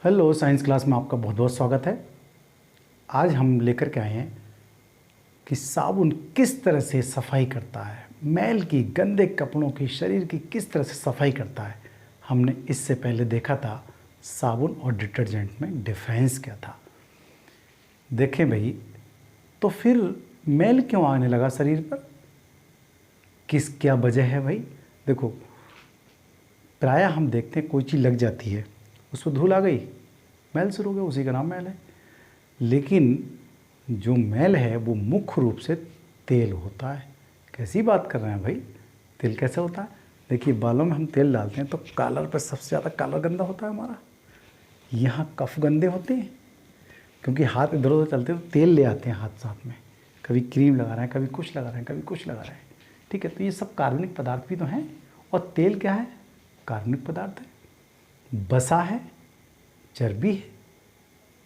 Hello, science class में आपका बहुत बहुत स्वागत है। आज हम लेकर के आए हैं कि साबुन किस तरह से सफाई करता है, मैल की, गंदे कपड़ों की, शरीर की किस तरह से सफाई करता है। हमने इससे पहले देखा था साबुन और डिटर्जेंट में डिफरेंस क्या था। देखें भाई, तो फिर मैल क्यों आने लगा शरीर पर, क्या वजह है भाई। देखो, प्रायः हम देखते हैं कोई चीज़ लग जाती है, उस पर धूल आ गई, मैल शुरू हो गया, उसी का नाम मैल है। लेकिन जो मैल है वो मुख्य रूप से तेल होता है। कैसी बात कर रहे हैं भाई, तेल कैसे होता है? देखिए, बालों में हम तेल डालते हैं तो कॉलर पर सबसे ज़्यादा कॉलर गंदा होता है हमारा, यहाँ कफ गंदे होते हैं, क्योंकि हाथ इधर उधर चलते हैं तो तेल ले आते हैं हाथ साथ में। कभी क्रीम लगा रहे हैं, कभी कुछ लगा रहे हैं, कभी कुछ लगा रहे हैं, ठीक है। तो ये सब कार्बनिक पदार्थ भी तो हैं, और तेल क्या है? कार्बनिक पदार्थ है, बसा है, चर्बी है,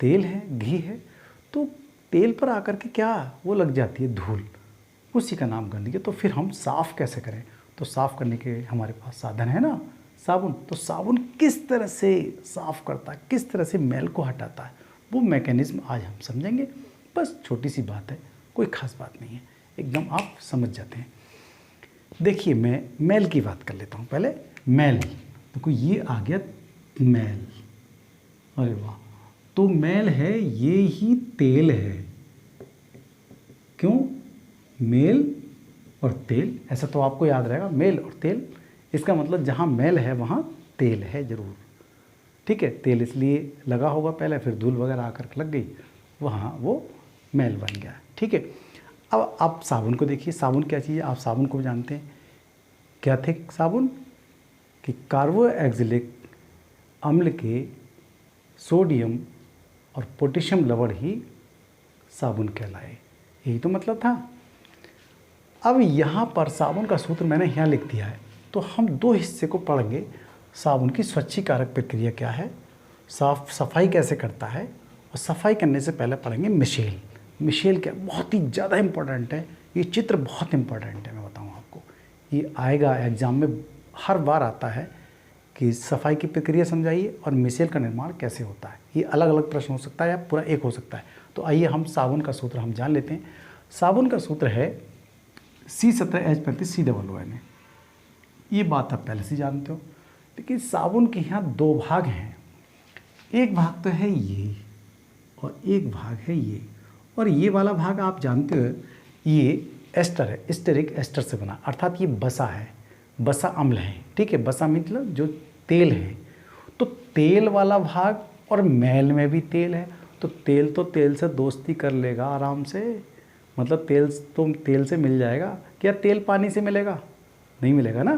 तेल है, घी है। तो तेल पर आकर के क्या वो लग जाती है धूल, उसी का नाम गंदगी है। तो फिर हम साफ़ कैसे करें? तो साफ़ करने के हमारे पास साधन है ना, साबुन। तो साबुन किस तरह से साफ़ करता है, किस तरह से मैल को हटाता है, वो मैकेनिज़्म आज हम समझेंगे। बस छोटी सी बात है, कोई ख़ास बात नहीं है, एकदम आप समझ जाते हैं। देखिए, मैं मैल की बात कर लेता हूँ पहले। मैल, देखो ये आ गया मैल, अरे वाह। तो मैल है, ये ही तेल है। क्यों? मेल और तेल, ऐसा तो आपको याद रहेगा, मेल और तेल। इसका मतलब जहाँ मैल है वहाँ तेल है ज़रूर, ठीक है। तेल इसलिए लगा होगा पहले, फिर धूल वगैरह आकर लग गई, वहाँ वो मैल बन गया, ठीक है। अब आप साबुन को देखिए, साबुन क्या चीज़ है? आप साबुन को जानते हैं, क्या थे साबुन? कि कार्बोक्सिलिक अम्ल के सोडियम और पोटेशियम लवण ही साबुन कहलाए, यही तो मतलब था। अब यहाँ पर साबुन का सूत्र मैंने यहाँ लिख दिया है, तो हम दो हिस्से को पढ़ेंगे। साबुन की स्वच्छीकारक प्रक्रिया क्या है, सफाई कैसे करता है, और सफाई करने से पहले पढ़ेंगे मिशेल। मिशेल क्या, बहुत ही ज़्यादा इम्पोर्टेंट है, ये चित्र बहुत इम्पोर्टेंट है। मैं बताऊँ आपको, ये आएगा एग्ज़ाम में, हर बार आता है कि सफाई की प्रक्रिया समझाइए और मिशेल का निर्माण कैसे होता है। ये अलग अलग प्रश्न हो सकता है या पूरा एक हो सकता है। तो आइए हम साबुन का सूत्र हम जान लेते हैं। साबुन का सूत्र है C17H35COON। ये बात आप पहले से जानते हो, लेकिन साबुन के यहाँ दो भाग हैं। एक भाग तो है ये, और एक भाग है ये। और ये वाला भाग आप जानते हो, ये एस्टर है, स्टेरिक एस्टर से बना, अर्थात ये बसा है, बसा अम्ल है, ठीक है। बसा मतलब जो तेल है, तो तेल वाला भाग, और मैल में भी तेल है, तो तेल से दोस्ती कर लेगा आराम से। मतलब तेल तो तेल से मिल जाएगा, क्या तेल पानी से मिलेगा? नहीं मिलेगा ना।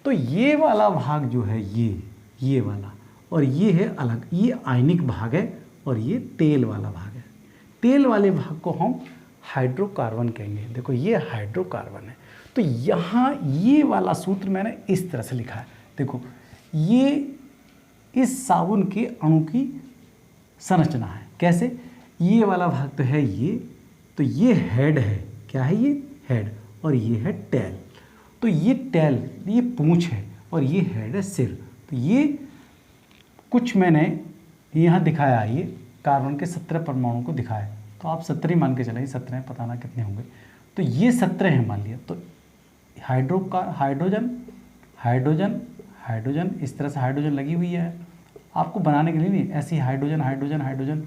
तो ये वाला भाग जो है, ये वाला, और ये है अलग, ये आयनिक भाग है, और ये तेल वाला भाग है। तेल वाले भाग को हम हाइड्रोकार्बन कहेंगे। देखो, ये हाइड्रोकार्बन है। तो यहाँ ये वाला सूत्र मैंने इस तरह से लिखा है। देखो, ये इस साबुन के अणु की संरचना है। कैसे? ये वाला भाग तो है ये, तो ये हेड है, क्या है ये? हेड। और ये है टेल। तो ये टेल, ये पूंछ है, और ये हेड है, सिर। तो ये कुछ मैंने यहाँ दिखाया, ये कार्बन के 17 परमाणु को दिखाया, तो आप 17 ही मान के चलाइए, 17 पता ना कितने होंगे। तो ये 17 हैं मान लिया। तो हाइड्रोजन हाइड्रोजन हाइड्रोजन, इस तरह से हाइड्रोजन लगी हुई है आपको बनाने के लिए, नहीं ऐसी हाइड्रोजन हाइड्रोजन हाइड्रोजन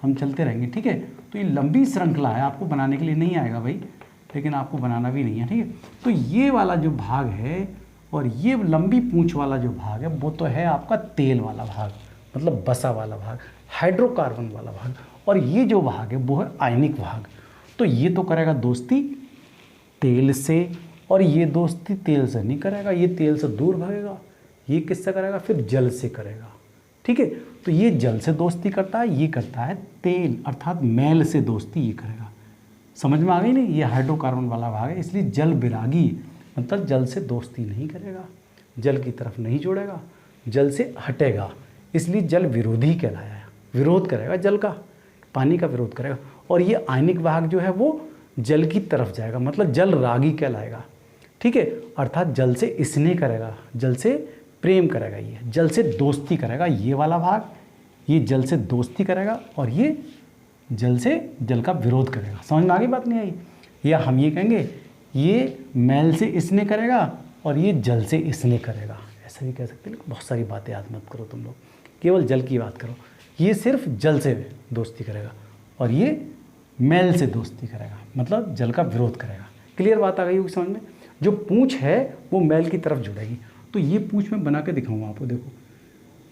हम चलते रहेंगे, ठीक है। तो ये लंबी श्रृंखला है, आपको बनाने के लिए नहीं आएगा भाई, लेकिन आपको बनाना भी नहीं है, ठीक है। तो ये वाला जो भाग है, और ये लंबी पूंछ वाला जो भाग है, वो तो है आपका तेल वाला भाग, मतलब बसा वाला भाग, हाइड्रोकार्बन वाला भाग। और ये जो भाग है वो है आयनिक भाग। तो ये तो करेगा दोस्ती तेल से, और ये दोस्ती तेल से नहीं करेगा, ये तेल से दूर भागेगा। ये किससे करेगा? फिर जल से करेगा, ठीक है। तो ये जल से दोस्ती करता है, ये करता है तेल अर्थात मैल से दोस्ती ये करेगा। समझ में आ गई नहीं? ये हाइड्रोकार्बन वाला भाग है, इसलिए जल विरागी, मतलब जल से दोस्ती नहीं करेगा, जल की तरफ नहीं जोड़ेगा, जल से हटेगा, इसलिए जल विरोधी कहलाया है। विरोध करेगा जल का, पानी का विरोध करेगा। और ये आयनिक भाग जो है वो जल की तरफ जाएगा, मतलब जल रागी कहलाएगा, ठीक है। अर्थात जल से स्नेह करेगा, जल से प्रेम करेगा, ये जल से दोस्ती करेगा, ये वाला भाग। ये जल से दोस्ती करेगा और ये जल से जल का विरोध करेगा। समझ में आगे बात नहीं आई? या हम ये कहेंगे ये मैल से स्नेह करेगा और ये जल से स्नेह करेगा, ऐसा भी कह सकते हैं। बहुत सारी बातें याद मत करो तुम लोग, केवल जल की बात करो। ये सिर्फ जल से दोस्ती करेगा और ये मैल से दोस्ती करेगा, मतलब जल का विरोध करेगा। क्लियर बात आ गई होगी समझ में? जो पूंछ है वो मैल की तरफ जुड़ेगी। तो ये पूंछ मैं बना के दिखाऊंगा आपको। देखो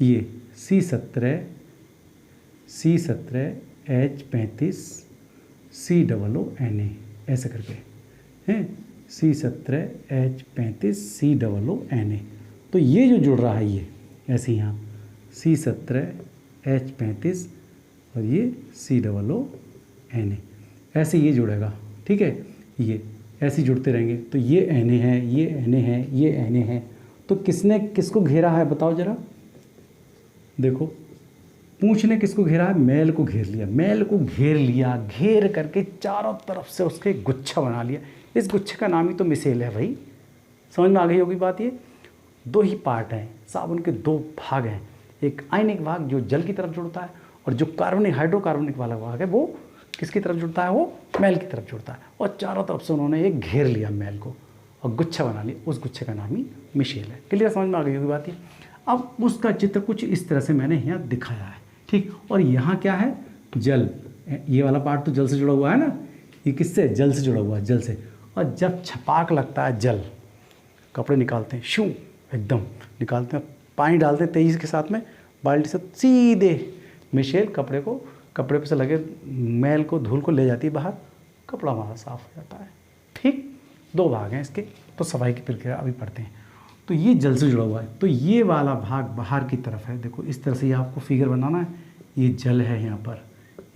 ये C17H35 COONA ऐसे करके हैं, C17H35 COONA। तो ये जो जुड़ रहा है ये ऐसे यहाँ C17H35 और ये COONA ऐसे ये जुड़ेगा। ठीक है, ये ऐसे जुड़ते रहेंगे। तो ये Na है, ये Na है, ये Na है। तो किसने किसको घेरा है बताओ जरा? देखो पूंछ ने किसको घेरा है? मैल को घेर लिया। मैल को घेर लिया, घेर करके चारों तरफ से उसके गुच्छा बना लिया। इस गुच्छे का नाम ही तो मिसेल है भाई। समझ में आ गई होगी बात? ये दो ही पार्ट हैं, साबुन के दो भाग हैं। एक आयनिक भाग जो जल की तरफ जुड़ता है और जो कार्बनिक हाइड्रोकार्बनिक वाला भाग है वो किसकी तरफ जुड़ता है? वो मैल की तरफ जुड़ता है। और चारों तरफ से उन्होंने एक घेर लिया मैल को और गुच्छा बना लिया। उस गुच्छे का नाम ही मिशेल है। क्लियर समझ में आ गई होगी बात? ये अब उसका चित्र कुछ इस तरह से मैंने यहाँ दिखाया है। ठीक, और यहाँ क्या है? जल। ये वाला पार्ट तो जल से जुड़ा हुआ है ना, ये किससे? जल से जुड़ा हुआ है, जल से। और जब छपाक लगता है जल, कपड़े निकालते हैं, शू एकदम निकालते हैं, पानी डालते हैं तेज़ी के साथ में, बाल्टी से सीधे मिशेल कपड़े पे से लगे मैल को, धूल को ले जाती है बाहर, कपड़ा हमारा साफ़ हो जाता है। ठीक, दो भाग हैं इसके। तो सफाई की प्रक्रिया अभी पढ़ते हैं। तो ये जल से जुड़ा हुआ है। तो ये वाला भाग बाहर की तरफ है। देखो इस तरह से ये आपको फिगर बनाना है। ये जल है, यहाँ पर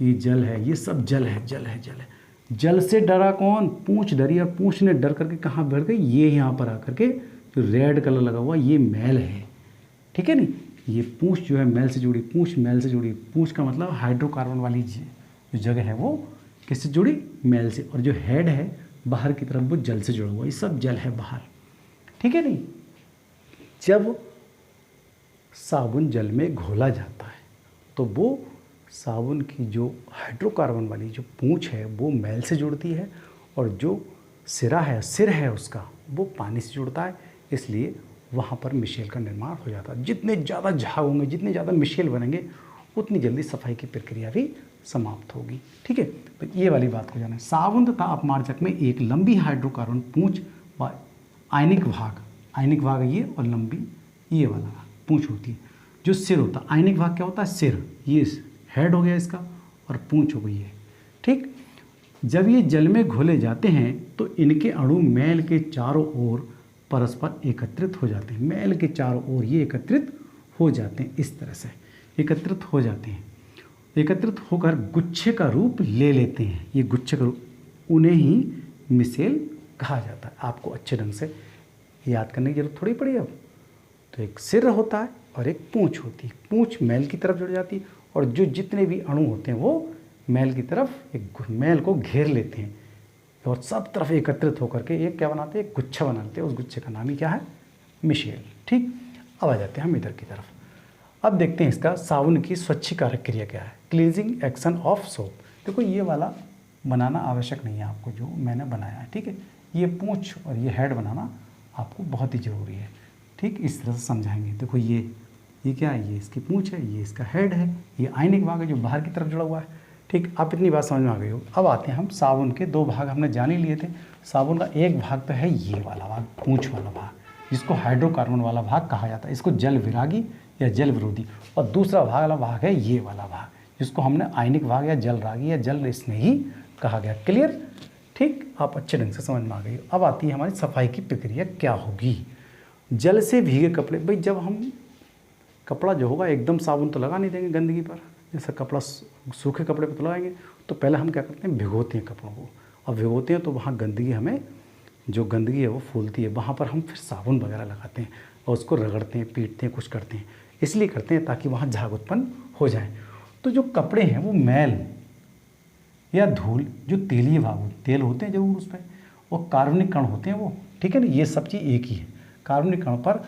ये जल है, ये सब जल है, जल है, जल है। जल से डरा कौन? पूंछ डरी, और पूंछ ने डर करके कहाँ बढ़ गई? ये यहाँ पर आकर के जो रेड कलर लगा हुआ ये मैल है। ठीक है नी? ये पूंछ जो है मैल से जुड़ी, पूंछ मैल से जुड़ी। पूंछ का मतलब हाइड्रोकार्बन वाली जो जगह है वो किससे जुड़ी? मैल से। और जो हेड है बाहर की तरफ वो जल से जुड़ा हुआ। ये सब जल है बाहर। ठीक है नी? जब साबुन जल में घोला जाता है तो वो साबुन की जो हाइड्रोकार्बन वाली जो पूंछ है वो मैल से जुड़ती है और जो सिर है उसका वो पानी से जुड़ता है। इसलिए वहाँ पर मिशेल का निर्माण हो जाता है। जितने ज़्यादा झाग होंगे, जितने ज़्यादा मिशेल बनेंगे, उतनी जल्दी सफाई की प्रक्रिया भी समाप्त होगी। ठीक है, तो ये वाली बात को जाना है। साबुन तथा अपमार्जक में एक लंबी हाइड्रोकार्बन पूंछ व आयनिक भाग ये, और लंबी ये वाला पूंछ होती है। जो सिर होता है, आयनिक भाग क्या होता है? सिर। ये हेड हो गया इसका और पूंछ हो गई है। ठीक, जब ये जल में घोले जाते हैं तो इनके अणु मैल के चारों ओर परस्पर एकत्रित हो जाते हैं। मैल के चारों ओर ये एकत्रित हो जाते हैं, इस तरह से एकत्रित हो जाते हैं। एकत्रित होकर गुच्छे का रूप ले लेते हैं। ये गुच्छे का रूप, उन्हें ही मिसेल कहा जाता है। आपको अच्छे ढंग से याद करने की जरूरत थोड़ी पड़ी अब। तो एक सिर होता है और एक पूंछ होती है। पूंछ मैल की तरफ जुड़ जाती है और जो जितने भी अणु होते हैं वो मैल की तरफ एक मैल को घेर लेते हैं और सब तरफ एकत्रित होकर के एक क्या बनाते हैं? एक गुच्छा बनाते हैं। उस गुच्छे का नाम ही क्या है? मिशेल। ठीक, अब आ जाते हैं हम इधर की तरफ। अब देखते हैं इसका साबुन की स्वच्छीकारक क्रिया क्या है। Cleansing action of soap. देखो ये वाला बनाना आवश्यक नहीं है आपको, जो मैंने बनाया है। ठीक है, ये पूंछ और ये हेड बनाना आपको बहुत ही ज़रूरी है। ठीक, इस तरह से समझाएंगे। देखो ये क्या है? ये इसकी पूंछ है, ये इसका हेड है, ये आयनिक भाग है जो बाहर की तरफ जुड़ा हुआ है। ठीक, आप इतनी बात समझ में आ गई हो। अब आते हैं हम साबुन के दो भाग हमने जान ही लिए थे। साबुन का एक भाग तो है ये वाला भाग, पूंछ वाला भाग, जिसको हाइड्रोकार्बन वाला भाग कहा जाता है। इसको जल विरागी या जल विरोधी। और दूसरा वाला भाग है ये वाला भाग, जिसको हमने आयनिक भाग या जल रागी या जल स्नेही कहा गया। क्लियर? ठीक, आप अच्छे ढंग से समझ में आ गई। अब आती है हमारी सफाई की प्रक्रिया क्या होगी। जल से भीगे कपड़े। भाई जब हम कपड़ा जो होगा एकदम साबुन तो लगा नहीं देंगे गंदगी पर। जैसा कपड़ा सूखे कपड़े पर तो लगाएंगे, तो पहले हम क्या करते हैं? भिगोते हैं कपड़ों को। और भिगोते हैं तो वहाँ गंदगी, हमें जो गंदगी है वो फूलती है, वहाँ पर हम फिर साबुन वगैरह लगाते हैं और उसको रगड़ते हैं, पीटते हैं, कुछ करते हैं। इसलिए करते हैं ताकि वहाँ झाग उत्पन्न हो जाए। तो जो कपड़े हैं वो मैल या धूल, जो तेलीय भाग, तेल होते हैं जरूर उस पर, वो कार्बनिक कण होते हैं वो। ठीक है ना? ये सब चीज़ एक ही है। कार्बनिक कण पर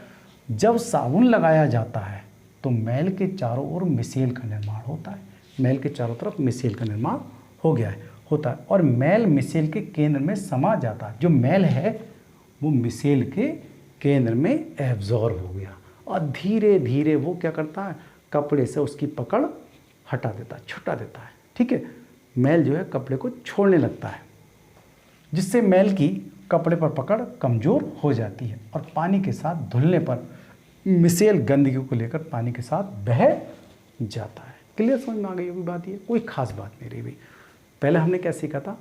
जब साबुन लगाया जाता है तो तो मैल के चारों ओर मिसेल का निर्माण होता है। मैल के चारों तरफ मिसेल का निर्माण हो गया है, होता है, और मैल मिसेल के केंद्र में समा जाता है। जो मैल है वो मिसेल के केंद्र में एब्जॉर्ब हो गया और धीरे धीरे वो क्या करता है, कपड़े से उसकी पकड़ हटा देता है, छुटा देता है। ठीक है, मैल जो है कपड़े को छोड़ने लगता है, जिससे मैल की कपड़े पर पकड़ कमज़ोर हो जाती है और पानी के साथ धुलने पर मिसेल गंदगी को लेकर पानी के साथ बह जाता है। क्लियर समझ में आ गई अभी बात? ये कोई खास बात नहीं रही भाई। पहले हमने क्या सीखा था,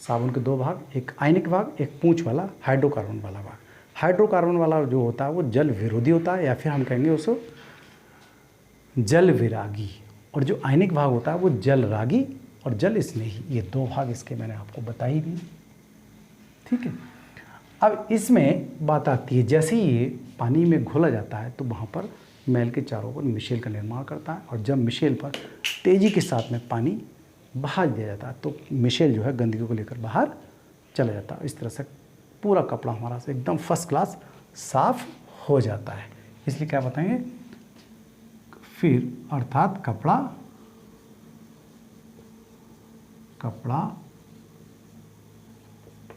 साबुन के दो भाग, एक आयनिक भाग, एक पूंछ वाला हाइड्रोकार्बन वाला भाग। हाइड्रोकार्बन वाला जो होता है वो जल विरोधी होता है, या फिर हम कहेंगे उसको जल विरागी, और जो आयनिक भाग होता है वो जल रागी और जल स्नेही। ये दो भाग इसके मैंने आपको बता ही दिए। ठीक है, अब इसमें बात आती है, जैसे ही ये पानी में घोला जाता है तो वहाँ पर मैल के चारों ओर मिशेल का निर्माण करता है, और जब मिशेल पर तेज़ी के साथ में पानी बहा दिया जाता है तो मिशेल जो है गंदगी को लेकर बाहर चला जाता है। इस तरह से पूरा कपड़ा हमारा से एकदम फर्स्ट क्लास साफ हो जाता है। इसलिए क्या बताएंगे फिर, अर्थात कपड़ा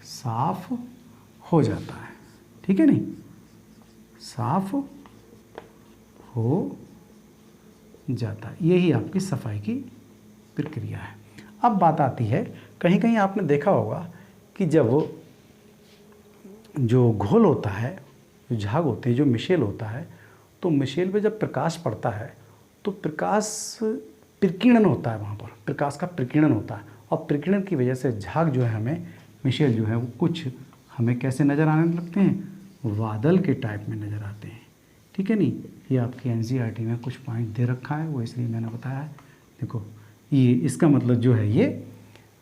साफ हो जाता है। ठीक है, नहीं, साफ हो जाता है, यही आपकी सफाई की प्रक्रिया है। अब बात आती है, कहीं कहीं आपने देखा होगा कि जब जो घोल होता है, जो झाग होते हैं, जो मिशेल होता है, तो मिशेल पे जब प्रकाश पड़ता है तो प्रकाश प्रकीर्णन होता है, वहाँ पर प्रकाश का प्रकीर्णन होता है, और प्रकीर्णन की वजह से झाग जो है हमें मिशेल जो है वो कुछ हमें कैसे नज़र आने लगते हैं, बादल के टाइप में नज़र आते हैं। ठीक है, नहीं, ये आपकी एनसीईआरटी में कुछ पॉइंट दे रखा है, वो इसलिए मैंने बताया है। देखो, ये इसका मतलब जो है ये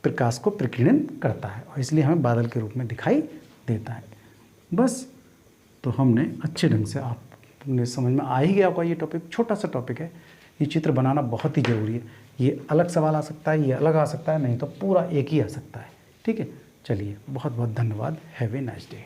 प्रकाश को प्रकीर्णन करता है और इसलिए हमें बादल के रूप में दिखाई देता है। बस, तो हमने अच्छे ढंग से, आपने समझ में आ ही गया होगा। ये टॉपिक छोटा सा टॉपिक है, ये चित्र बनाना बहुत ही ज़रूरी है। ये अलग सवाल आ सकता है, ये अलग आ सकता है, नहीं तो पूरा एक ही आ सकता है। ठीक है, चलिए, बहुत बहुत धन्यवाद। Have a nice day.